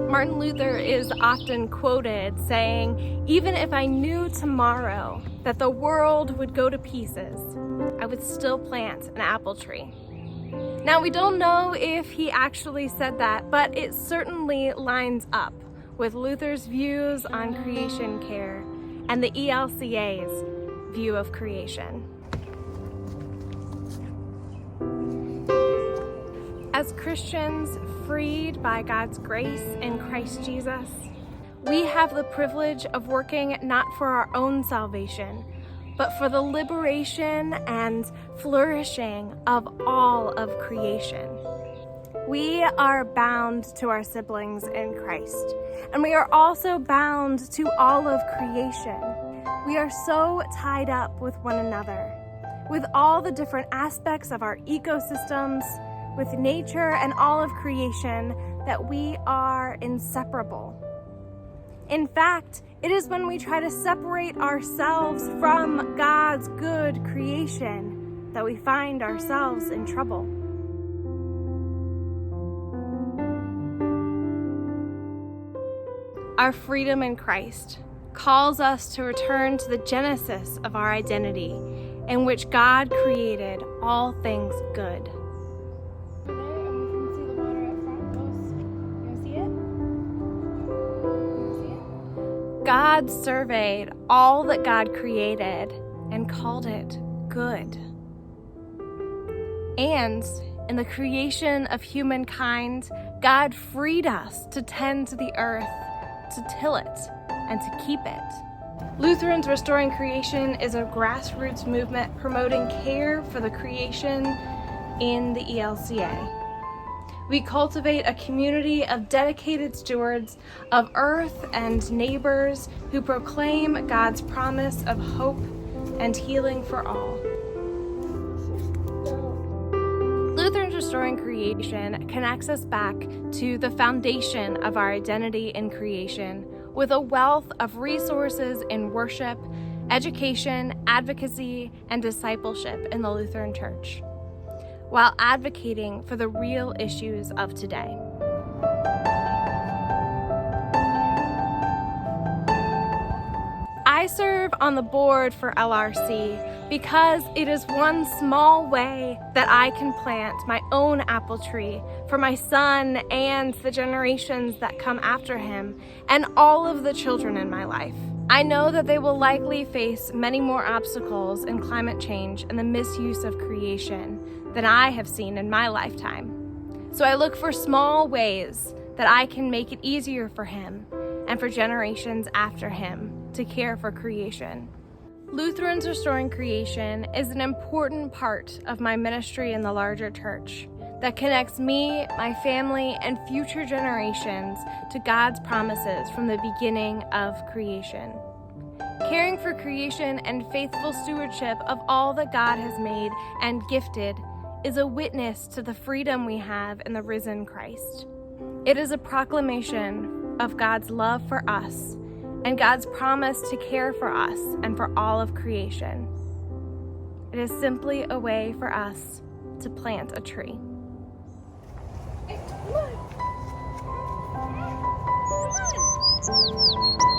Martin Luther is often quoted saying, "Even if I knew tomorrow that the world would go to pieces, I would still plant an apple tree." Now, we don't know if he actually said that, but it certainly lines up with Luther's views on creation care and the ELCA's view of creation. As Christians freed by God's grace in Christ Jesus, we have the privilege of working not for our own salvation, but for the liberation and flourishing of all of creation. We are bound to our siblings in Christ, and we are also bound to all of creation. We are so tied up with one another, with all the different aspects of our ecosystems, with nature and all of creation, that we are inseparable. In fact, it is when we try to separate ourselves from God's good creation that we find ourselves in trouble. Our freedom in Christ calls us to return to the genesis of our identity, in which God created all things good. God surveyed all that God created and called it good. And in the creation of humankind, God freed us to tend to the earth, to till it, and to keep it. Lutherans Restoring Creation is a grassroots movement promoting care for the creation in the ELCA. We cultivate a community of dedicated stewards of earth and neighbors who proclaim God's promise of hope and healing for all. Lutherans Restoring Creation connects us back to the foundation of our identity in creation with a wealth of resources in worship, education, advocacy, and discipleship in the Lutheran Church, while advocating for the real issues of today. I serve on the board for LRC because it is one small way that I can plant my own apple tree for my son and the generations that come after him and all of the children in my life. I know that they will likely face many more obstacles in climate change and the misuse of creation than I have seen in my lifetime. So I look for small ways that I can make it easier for him and for generations after him to care for creation. Lutherans Restoring Creation is an important part of my ministry in the larger church that connects me, my family, and future generations to God's promises from the beginning of creation. Caring for creation and faithful stewardship of all that God has made and gifted is a witness to the freedom we have in the risen Christ. It is a proclamation of God's love for us and God's promise to care for us and for all of creation. It is simply a way for us to plant a tree. Come on.